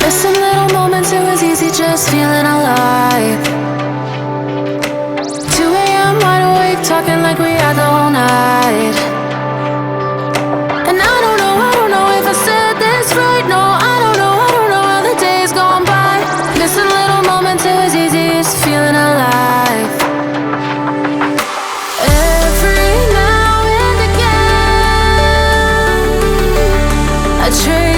Missing little moments, it was easy just feeling alive. 2 a.m. wide awake, talking like we had the whole night. And I don't know if I said this right. No, I don't know how the days gone by. Missing little moments, it was easy just feeling alive. Every now and again I trade